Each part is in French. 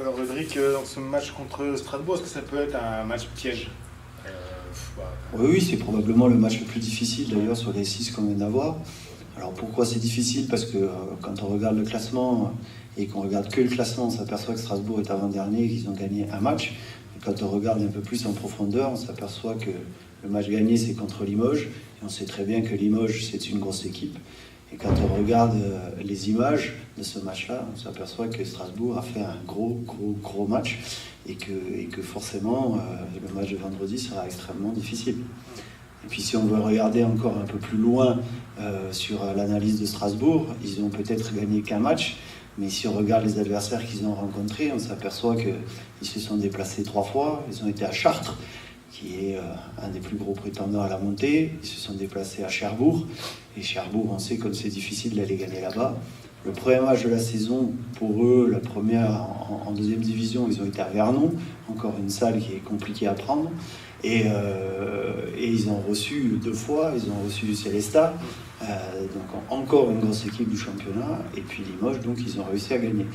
Rodrigue, dans ce match contre Strasbourg, est-ce que ça peut être un match piège? Oui, c'est probablement le match le plus difficile d'ailleurs sur les 6 qu'on vient d'avoir. Alors pourquoi c'est difficile? Parce que quand on regarde le classement et qu'on regarde que le classement, on s'aperçoit que Strasbourg est avant-dernier et qu'ils ont gagné un match. Et quand on regarde un peu plus en profondeur, on s'aperçoit que le match gagné c'est contre Limoges. Et on sait très bien que Limoges c'est une grosse équipe. Et quand on regarde les images de ce match-là, on s'aperçoit que Strasbourg a fait un gros match et que forcément le match de vendredi sera extrêmement difficile. Et puis si on veut regarder encore un peu plus loin sur l'analyse de Strasbourg, ils ont peut-être gagné qu'un match, mais si on regarde les adversaires qu'ils ont rencontrés, on s'aperçoit qu'ils se sont déplacés 3 fois. Ils ont été à Chartres, qui est un des plus gros prétendants à la montée. Ils se sont déplacés à Cherbourg. Et Cherbourg, on sait comme c'est difficile d'aller gagner là-bas. Le premier match de la saison, pour eux, la première en deuxième division, ils ont été à Vernon, encore une salle qui est compliquée à prendre. Et ils ont reçu 2 fois, ils ont reçu Célestat, donc encore une grosse équipe du championnat, et puis Limoges, donc ils ont réussi à gagner.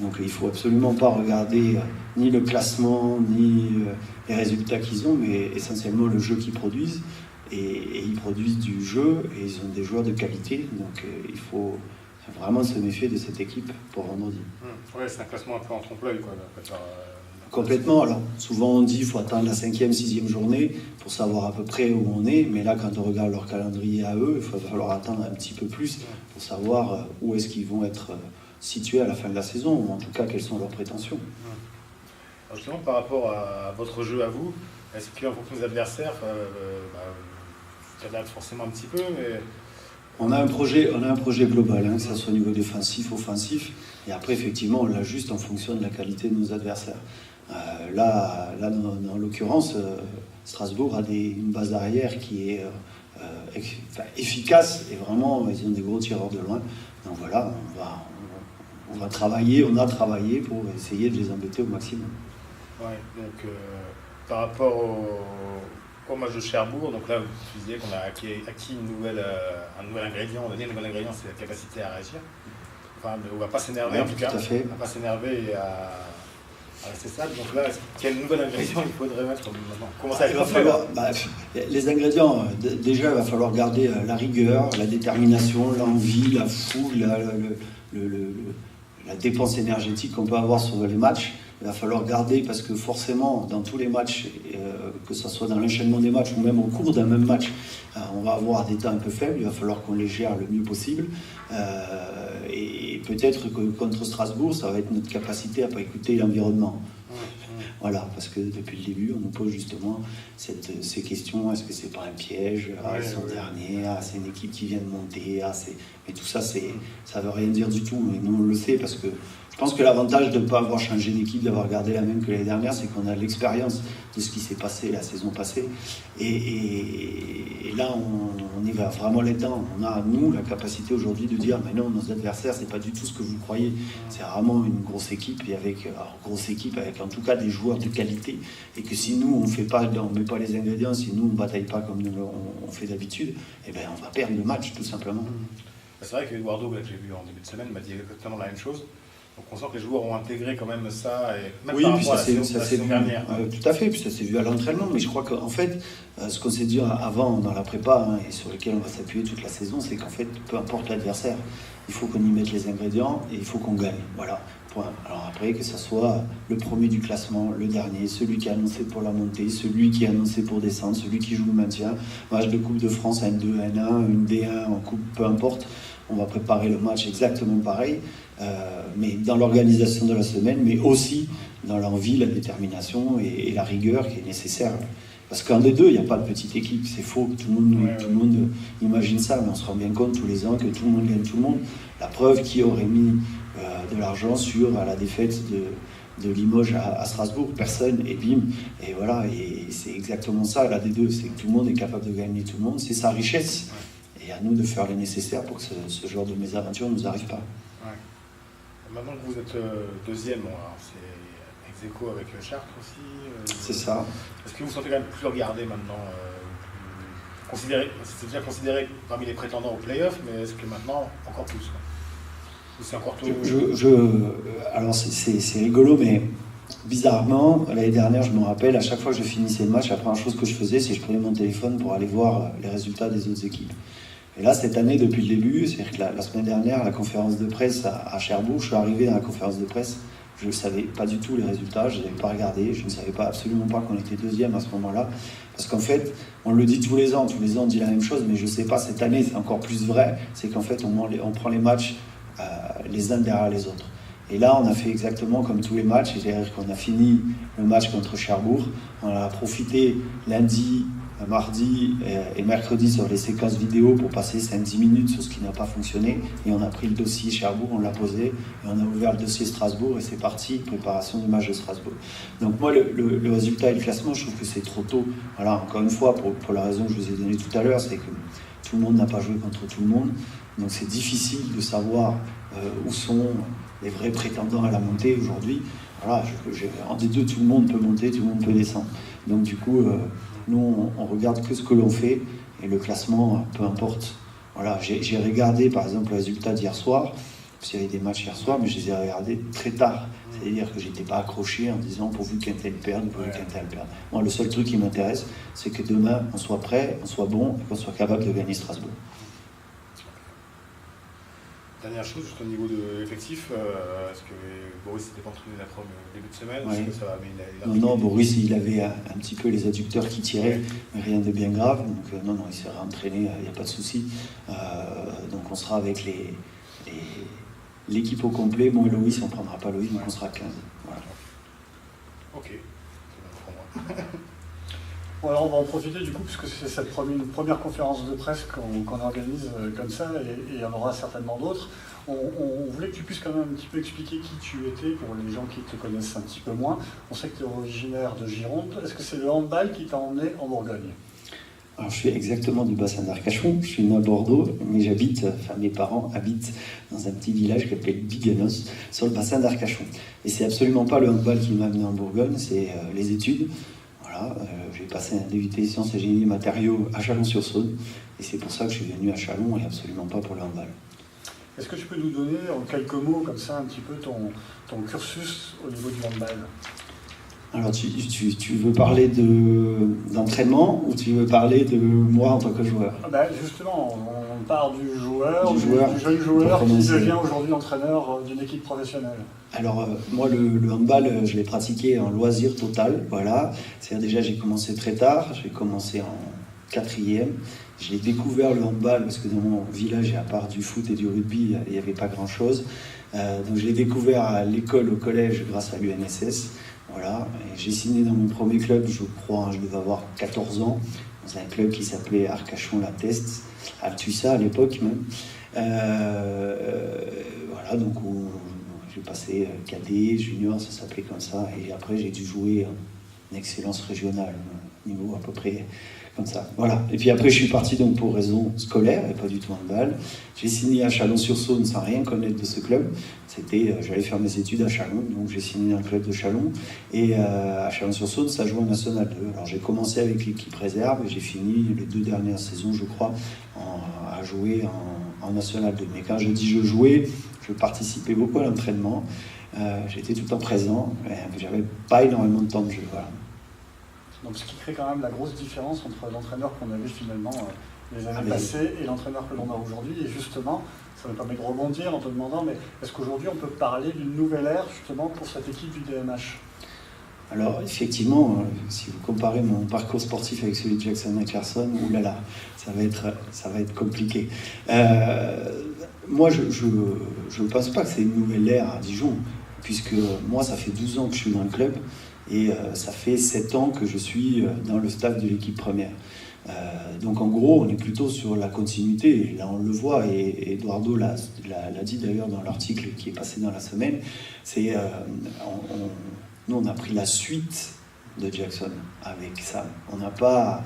Donc il ne faut absolument pas regarder ni le classement, ni les résultats qu'ils ont, mais essentiellement le jeu qu'ils produisent. Et ils produisent du jeu, et ils ont des joueurs de qualité, donc il faut vraiment se méfier de cette équipe pour vendredi. Ouais, c'est un classement un peu en trompe-l'œil, quoi. Complètement. Alors, souvent on dit qu'il faut attendre la 5e, 6e journée pour savoir à peu près où on est, mais là, quand on regarde leur calendrier à eux, il va falloir attendre un petit peu plus pour savoir où est-ce qu'ils vont être situés à la fin de la saison, ou en tout cas, quelles sont leurs prétentions. Alors justement, par rapport à votre jeu à vous, est-ce qu'en fonction des adversaires, vous adaptez forcément un petit peu, mais... On a un projet global, que ce soit au niveau défensif, offensif, et après, effectivement, on l'ajuste en fonction de la qualité de nos adversaires. Là, dans l'occurrence, Strasbourg a une base arrière qui est efficace, et vraiment, ils ont des gros tireurs de loin. Donc voilà, on a travaillé pour essayer de les embêter au maximum. Ouais, donc par rapport au match de Cherbourg, donc là, vous disiez qu'on a acquis un nouvel ingrédient. On va dire un nouvel ingrédient, c'est la capacité à réagir. Enfin, on ne va pas s'énerver, en tout cas. On ne va pas s'énerver et à rester stable. Donc là, quel nouvel ingrédient il faudrait mettre maintenant? Comment ça va falloir les ingrédients, déjà, il va falloir garder la rigueur, la détermination, l'envie, la foule, la dépense énergétique qu'on peut avoir sur les matchs. Il va falloir garder, parce que forcément, dans tous les matchs, que ce soit dans l'enchaînement des matchs ou même au cours d'un même match, on va avoir des temps un peu faibles, il va falloir qu'on les gère le mieux possible. Et peut-être que contre Strasbourg, ça va être notre capacité à ne pas écouter l'environnement. Voilà, parce que depuis le début, on nous pose justement ces questions. Est-ce que c'est pas un piège? Ils sont derniers, c'est une équipe qui vient de monter. Mais tout ça, ça veut rien dire du tout. Mais nous, on le sait, parce que je pense que l'avantage de ne pas avoir changé d'équipe, d'avoir gardé la même que l'année dernière, c'est qu'on a l'expérience de ce qui s'est passé la saison passée. Et là, on y va vraiment là-dedans. On a, nous, la capacité aujourd'hui de dire, mais non, nos adversaires, c'est pas du tout ce que vous croyez. C'est vraiment une grosse équipe, et avec en tout cas des joueurs de qualité. Et que si nous, on met pas les ingrédients, si nous, on bataille pas comme on fait d'habitude, eh ben, on va perdre le match, tout simplement. C'est vrai que Eduardo, que j'ai vu en début de semaine, m'a dit exactement la même chose. Donc on sent que les joueurs ont intégré quand même ça, et même par rapport à la saison dernière. Tout à fait, puis ça s'est vu à l'entraînement, mais je crois qu'en fait, ce qu'on s'est dit avant dans la prépa, et sur lequel on va s'appuyer toute la saison, c'est qu'en fait, peu importe l'adversaire, il faut qu'on y mette les ingrédients et il faut qu'on gagne. Voilà, point. Alors après, que ce soit le premier du classement, le dernier, celui qui est annoncé pour la montée, celui qui est annoncé pour descendre, celui qui joue le maintien, match de Coupe de France, N2, N1, une D1 en Coupe, peu importe, on va préparer le match exactement pareil. Mais dans l'organisation de la semaine, mais aussi dans l'envie, la détermination et la rigueur qui est nécessaire. Parce qu'en des deux, il n'y a pas de petite équipe, c'est faux, tout le monde imagine ça, mais on se rend bien compte tous les ans que tout le monde gagne tout le monde. La preuve, qui aurait mis de l'argent sur la défaite de Limoges à Strasbourg? Personne, et bim, et voilà, et c'est exactement ça, là des deux, c'est que tout le monde est capable de gagner tout le monde, c'est sa richesse, et à nous de faire le nécessaire pour que ce genre de mésaventures ne nous arrive pas. Maintenant que vous êtes deuxième, alors c'est ex-aequo avec Chartres aussi. C'est ça. Est-ce que vous vous sentez quand même plus regardé maintenant c'est déjà considéré parmi les prétendants au play-off, mais est-ce que maintenant, encore plus? C'est encore tout... Alors c'est rigolo, mais bizarrement, l'année dernière, je me rappelle, à chaque fois que je finissais le match, la première chose que je faisais, c'est que je prenais mon téléphone pour aller voir les résultats des autres équipes. Et là, cette année, depuis le début, c'est-à-dire que la semaine dernière, la conférence de presse à Cherbourg, je suis arrivé dans la conférence de presse, je ne savais pas du tout les résultats, je ne les avais pas regardés, je ne savais absolument pas qu'on était deuxième à ce moment-là. Parce qu'en fait, on le dit tous les ans on dit la même chose, mais je ne sais pas, cette année, c'est encore plus vrai, c'est qu'en fait, on prend les matchs les uns derrière les autres. Et là, on a fait exactement comme tous les matchs, c'est-à-dire qu'on a fini le match contre Cherbourg, on a profité lundi, mardi et mercredi sur les séquences vidéo pour passer 5-10 minutes sur ce qui n'a pas fonctionné, et on a pris le dossier Cherbourg, on l'a posé, et on a ouvert le dossier Strasbourg, et c'est parti, préparation du match de Strasbourg. Donc moi, le résultat et le classement, je trouve que c'est trop tôt. Voilà, encore une fois, pour la raison que je vous ai donnée tout à l'heure, c'est que tout le monde n'a pas joué contre tout le monde, donc c'est difficile de savoir où sont les vrais prétendants à la montée aujourd'hui. Voilà, en D2, tout le monde peut monter, tout le monde peut descendre. Donc du coup, nous, on regarde que ce que l'on fait, et le classement, peu importe. Voilà, j'ai regardé, par exemple, le résultat d'hier soir, parce qu'il y avait des matchs hier soir, mais je les ai regardés très tard. C'est-à-dire que je n'étais pas accroché en disant pourvu qu'un tel perde, pourvu qu'un tel perde. Moi, le seul truc qui m'intéresse, c'est que demain, on soit prêt, on soit bon, et qu'on soit capable de gagner Strasbourg. Dernière chose, juste au niveau de l'effectif, est-ce que Boris n'était pas entraîné la prom début de semaine? Ouais. Que ça va, mais Non, Boris, il avait un petit peu les adducteurs qui tiraient, mais rien de bien grave. Donc non, il s'est réentraîné, il n'y a pas de souci. Donc on sera avec l'équipe au complet. Moi et Loïs, on ne prendra pas Loïs, donc on sera 15. Voilà. Ok, c'est bon pour moi. Bon, alors on va en profiter du coup, puisque c'est cette première conférence de presse qu'on organise comme ça, et il y en aura certainement d'autres. On voulait que tu puisses quand même un petit peu expliquer qui tu étais pour les gens qui te connaissent un petit peu moins. On sait que tu es originaire de Gironde. Est-ce que c'est le handball qui t'a emmené en Bourgogne? Alors, je suis exactement du bassin d'Arcachon. Je suis né à Bordeaux, mais mes parents habitent dans un petit village qui s'appelle Biganos, sur le bassin d'Arcachon. Et c'est absolument pas le handball qui m'a amené en Bourgogne, c'est les études. Voilà, j'ai passé un DUT Sciences et Génie Matériaux à Chalon-sur-Saône, et c'est pour ça que je suis venu à Chalon et absolument pas pour le handball. Est-ce que tu peux nous donner en quelques mots comme ça un petit peu ton cursus au niveau du handball? Alors tu veux parler d'entraînement ou tu veux parler de moi en tant que joueur? Justement, on part du jeune joueur qui devient aujourd'hui entraîneur d'une équipe professionnelle. Alors moi le handball je l'ai pratiqué en loisir total, voilà. C'est-à-dire déjà j'ai commencé très tard, j'ai commencé en 4e. J'ai découvert le handball parce que dans mon village, à part du foot et du rugby, il n'y avait pas grand-chose. Donc je l'ai découvert à l'école, au collège, grâce à l'UNSS. Voilà. Et j'ai signé dans mon premier club, je crois, je devais avoir 14 ans, dans un club qui s'appelait Arcachon-La Teste, Altussa à l'époque même. Voilà, donc j'ai passé cadet, junior, ça s'appelait comme ça. Et après, j'ai dû jouer en excellence régionale, niveau à peu près comme ça. Voilà. Et puis après, je suis parti donc pour raison scolaire et pas du tout handball. J'ai signé à Chalon-sur-Saône sans rien connaître de ce club. J'allais faire mes études à Chalon, donc j'ai signé dans le club de Chalon. Et à Chalon-sur-Saône, ça joue en National 2. Alors j'ai commencé avec l'équipe réserve et j'ai fini les 2 dernières saisons, je crois, à jouer en National 2. Mais quand je dis je jouais, je participais beaucoup à l'entraînement. J'étais tout le temps présent, mais j'avais pas énormément de temps de jeu. Voilà. Donc ce qui crée quand même la grosse différence entre l'entraîneur qu'on avait finalement les années passées et l'entraîneur que l'on a aujourd'hui. Et justement, ça me permet de rebondir en te demandant, mais est-ce qu'aujourd'hui on peut parler d'une nouvelle ère justement pour cette équipe du DMH? Alors effectivement, si vous comparez mon parcours sportif avec celui de Jackson et Carson, oulala, ça va être compliqué. Moi, je ne pense pas que c'est une nouvelle ère à Dijon, puisque moi, ça fait 12 ans que je suis dans le club. Et ça fait 7 ans que je suis dans le staff de l'équipe première. Donc en gros, on est plutôt sur la continuité. Et là, on le voit, et Eduardo l'a dit d'ailleurs dans l'article qui est passé dans la semaine. Nous, on a pris la suite de Jackson avec Sam. On n'a pas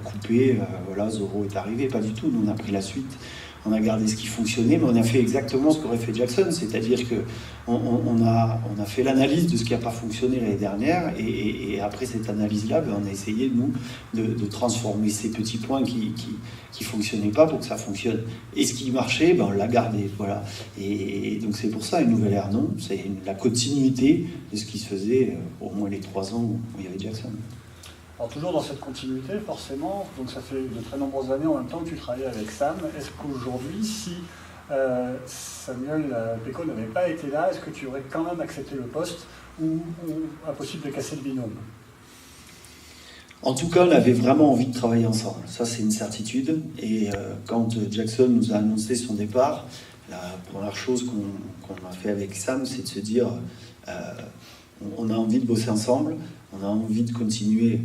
coupé, voilà, Zorro est arrivé, pas du tout. Nous, on a pris la suite. on a gardé ce qui fonctionnait, mais on a fait exactement ce qu'aurait fait Jackson, c'est-à-dire qu'on a fait l'analyse de ce qui n'a pas fonctionné l'année dernière, et après cette analyse-là, on a essayé, nous, de transformer ces petits points qui fonctionnaient pas pour que ça fonctionne. Et ce qui marchait, on l'a gardé, voilà. Et donc c'est pour ça, une nouvelle ère, non, c'est la continuité de ce qui se faisait au moins les 3 ans où il y avait Jackson. Alors toujours dans cette continuité, forcément, donc ça fait de très nombreuses années en même temps que tu travailles avec Sam. Est-ce qu'aujourd'hui, si Samuel Péco n'avait pas été là, est-ce que tu aurais quand même accepté le poste ou impossible de casser le binôme? En tout cas, on avait vraiment envie de travailler ensemble. Ça, c'est une certitude. Et quand Jackson nous a annoncé son départ, la première chose qu'on a fait avec Sam, c'est de se dire on a envie de bosser ensemble, on a envie de continuer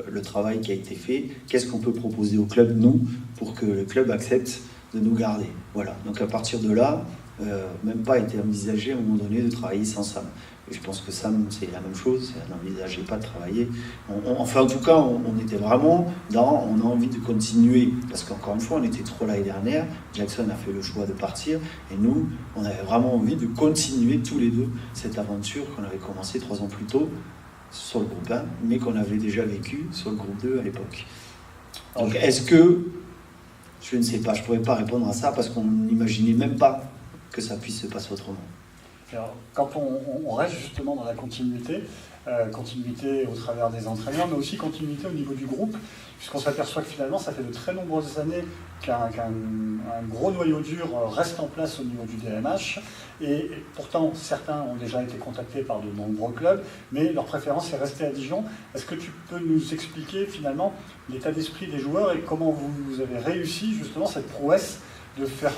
le travail qui a été fait. Qu'est-ce qu'on peut proposer au club, nous, pour que le club accepte de nous garder? Voilà. Donc à partir de là, même pas été envisagé à un moment donné de travailler sans Sam. Et je pense que Sam, c'est la même chose, elle n'envisageait pas de travailler. Enfin, en tout cas, on était vraiment on a envie de continuer, parce qu'encore une fois, on était trop l'année dernière, Jackson a fait le choix de partir, et nous, on avait vraiment envie de continuer tous les deux cette aventure qu'on avait commencé 3 ans plus tôt sur le groupe 1, mais qu'on avait déjà vécu sur le groupe 2 à l'époque. Donc, est-ce que, je ne sais pas, je ne pourrais pas répondre à ça, parce qu'on n'imaginait même pas que ça puisse se passer autrement. Alors, quand on reste justement dans la continuité au travers des entraîneurs, mais aussi continuité au niveau du groupe, puisqu'on s'aperçoit que finalement, ça fait de très nombreuses années qu'un gros noyau dur reste en place au niveau du DMH, et pourtant, certains ont déjà été contactés par de nombreux clubs, mais leur préférence est restée à Dijon. Est-ce que tu peux nous expliquer finalement l'état d'esprit des joueurs et comment vous avez réussi justement cette prouesse de faire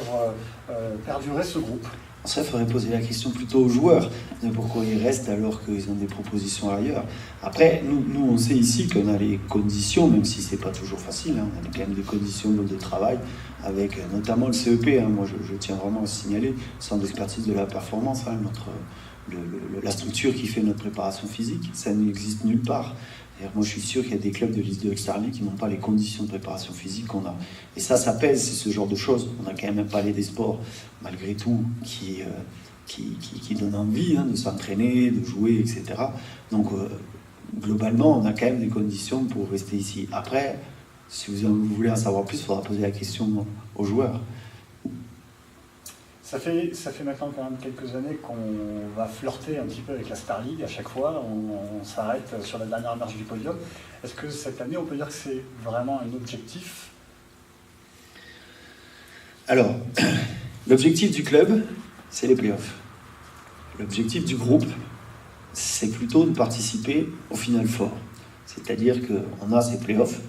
perdurer ce groupe? Ça, il faudrait poser la question plutôt aux joueurs, de pourquoi ils restent alors qu'ils ont des propositions ailleurs. Après, nous on sait ici qu'on a les conditions, même si c'est pas toujours facile, on a quand même des conditions de travail, avec notamment le CEP, moi je tiens vraiment à signaler, Centre d'expertise de la performance, la structure qui fait notre préparation physique, ça n'existe nulle part. Moi, je suis sûr qu'il y a des clubs de Ligue 2 extérieurs qui n'ont pas les conditions de préparation physique qu'on a. Et ça pèse, c'est ce genre de choses. On a quand même un palais des sports, malgré tout, qui donne envie de s'entraîner, de jouer, etc. Donc, globalement, on a quand même des conditions pour rester ici. Après, si vous voulez en savoir plus, il faudra poser la question aux joueurs. Ça fait maintenant quand même quelques années qu'on va flirter un petit peu avec la Star League à chaque fois. On s'arrête sur la dernière marche du podium. Est-ce que cette année, on peut dire que c'est vraiment un objectif? Alors, l'objectif du club, c'est les playoffs. L'objectif du groupe, c'est plutôt de participer au Final Four. C'est-à-dire qu'on a ces playoffs,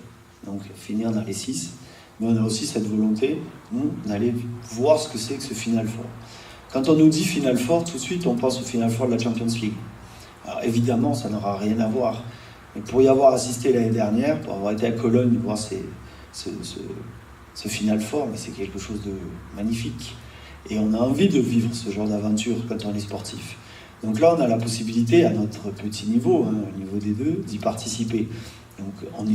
donc finir dans les 6. Mais on a aussi cette volonté, nous, d'aller voir ce que c'est que ce Final Four. Quand on nous dit Final Four, tout de suite, on pense au Final Four de la Champions League. Alors évidemment, ça n'aura rien à voir. Mais pour y avoir assisté l'année dernière, pour avoir été à Cologne, voir ce Final Four, mais c'est quelque chose de magnifique. Et on a envie de vivre ce genre d'aventure quand on est sportif. Donc là, on a la possibilité, à notre petit niveau, au niveau des deux, d'y participer. Donc on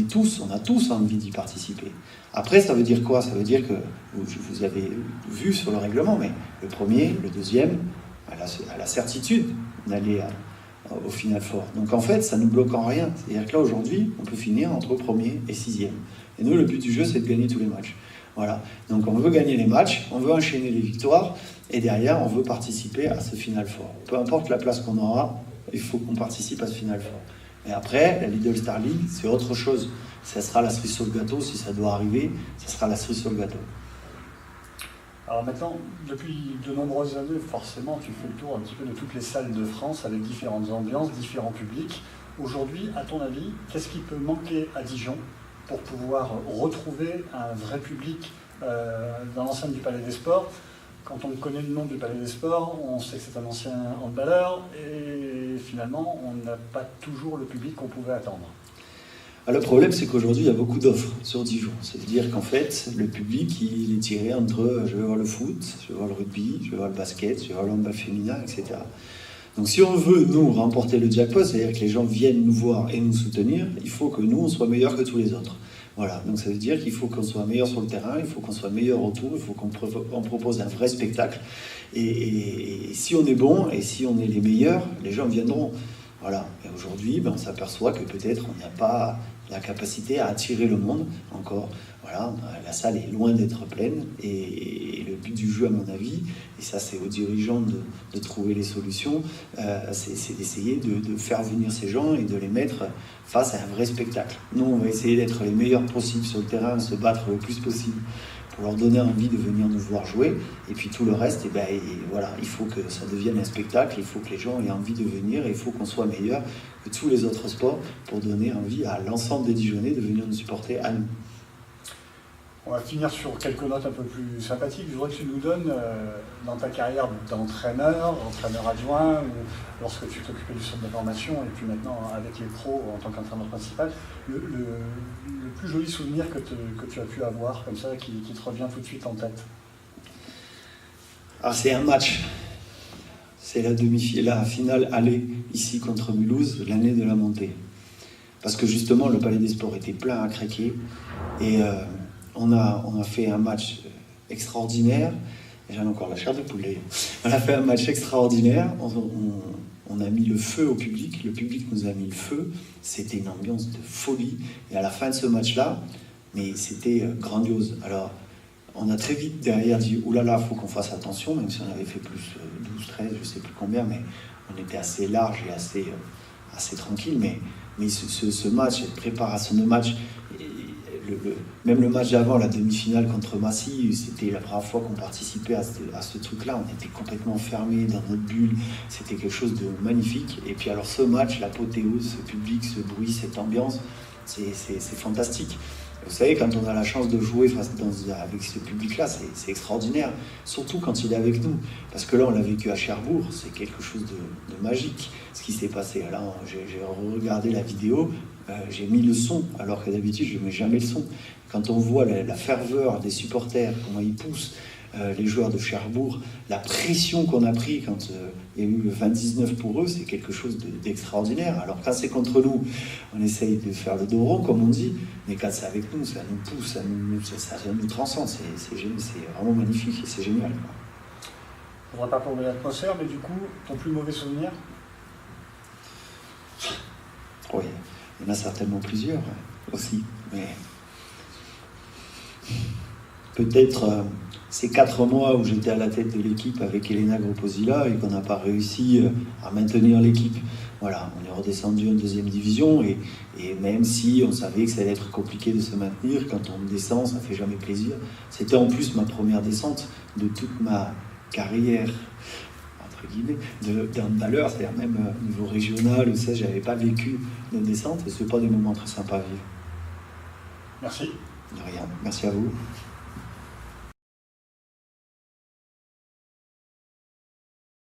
a tous envie d'y participer. Après, ça veut dire quoi? Ça veut dire que, vous avez vu sur le règlement, mais le premier, le deuxième, a la certitude d'aller au Final Four. Donc en fait, ça ne nous bloque en rien. C'est-à-dire que là, aujourd'hui, on peut finir entre premier et 6e. Et nous, le but du jeu, c'est de gagner tous les matchs. Voilà. Donc on veut gagner les matchs, on veut enchaîner les victoires, et derrière, on veut participer à ce Final Four. Peu importe la place qu'on aura, il faut qu'on participe à ce Final Four. Et après, la Lidl Star League, c'est autre chose. Ça sera la cerise sur le gâteau, si ça doit arriver, ça sera la cerise sur le gâteau. Alors maintenant, depuis de nombreuses années, forcément, tu fais le tour un petit peu de toutes les salles de France avec différentes ambiances, différents publics. Aujourd'hui, à ton avis, qu'est-ce qui peut manquer à Dijon pour pouvoir retrouver un vrai public dans l'enceinte du Palais des Sports? Quand on connaît le nom du Palais des Sports, on sait que c'est un ancien handballeur et finalement, on n'a pas toujours le public qu'on pouvait attendre. Le problème, c'est qu'aujourd'hui, il y a beaucoup d'offres sur Dijon. C'est-à-dire qu'en fait, le public, il est tiré entre je vais voir le foot, je vais voir le rugby, je vais voir le basket, je vais voir le handball féminin, etc. Donc si on veut, nous, remporter le jackpot, c'est-à-dire que les gens viennent nous voir et nous soutenir, il faut que nous, on soit meilleurs que tous les autres. Voilà, donc ça veut dire qu'il faut qu'on soit meilleur sur le terrain, il faut qu'on soit meilleur autour, il faut qu'on propose un vrai spectacle. Et si on est bon et si on est les meilleurs, les gens viendront. Voilà. Et aujourd'hui, on s'aperçoit que peut-être on n'a pas la capacité à attirer le monde encore. Voilà, la salle est loin d'être pleine et le but du jeu, à mon avis, et ça c'est aux dirigeants de trouver les solutions, c'est d'essayer de faire venir ces gens et de les mettre face à un vrai spectacle. Nous, on va essayer d'être les meilleurs possibles sur le terrain, se battre le plus possible pour leur donner envie de venir nous voir jouer. Et puis tout le reste, voilà, il faut que ça devienne un spectacle, il faut que les gens aient envie de venir, et il faut qu'on soit meilleur que tous les autres sports pour donner envie à l'ensemble des Dijonais de venir nous supporter à nous. On va finir sur quelques notes un peu plus sympathiques. Je voudrais que tu nous donnes, dans ta carrière d'entraîneur adjoint, ou lorsque tu t'occupais du centre de formation, et puis maintenant avec les pros en tant qu'entraîneur principal, le plus joli souvenir que tu as pu avoir, comme ça, qui te revient tout de suite en tête. Alors c'est un match. C'est la finale aller, ici contre Mulhouse, l'année de la montée. Parce que justement, le Palais des Sports était plein à craquer. Et on a fait un match extraordinaire. J'en ai encore la chair de poulet. On a fait un match extraordinaire. On a mis le feu au public. Le public nous a mis le feu. C'était une ambiance de folie. Et à la fin de ce match-là, mais c'était grandiose. Alors, on a très vite derrière dit « Oulala, il faut qu'on fasse attention », même si on avait fait plus 12, 13, je ne sais plus combien, mais on était assez large et assez tranquille. Mais ce match, cette préparation de match, même le match d'avant, la demi-finale contre Massy, c'était la première fois qu'on participait à ce truc-là. On était complètement fermés dans notre bulle. C'était quelque chose de magnifique. Et puis alors ce match, l'apothéose, ce public, ce bruit, cette ambiance, c'est fantastique. Vous savez, quand on a la chance de jouer avec ce public-là, c'est extraordinaire. Surtout quand il est avec nous. Parce que là, on l'a vécu à Cherbourg, c'est quelque chose de magique, ce qui s'est passé. Alors, j'ai regardé la vidéo, j'ai mis le son, alors que d'habitude, je ne mets jamais le son. Quand on voit la ferveur des supporters, comment ils poussent les joueurs de Cherbourg, la pression qu'on a pris quand il y a eu le 20-19 pour eux, c'est quelque chose d'extraordinaire. Alors quand c'est contre nous, on essaye de faire le dos rond, comme on dit, mais quand c'est avec nous, ça nous pousse, ça nous transcende. C'est vraiment magnifique et c'est génial. On ne va pas plomber l'atmosphère, mais du coup, ton plus mauvais souvenir? Oui, il y en a certainement plusieurs aussi, mais peut-être ces 4 mois où j'étais à la tête de l'équipe avec Elena Gropozilla et qu'on n'a pas réussi à maintenir l'équipe. Voilà, on est redescendu en 2e division et même si on savait que ça allait être compliqué de se maintenir, quand on descend, ça ne fait jamais plaisir. C'était en plus ma première descente de toute ma carrière, entre guillemets, d'handballeur, c'est-à-dire même au niveau régional, ou ça, je n'avais pas vécu de descente et ce n'est pas des moments très sympas à vivre. Merci. De rien, merci à vous.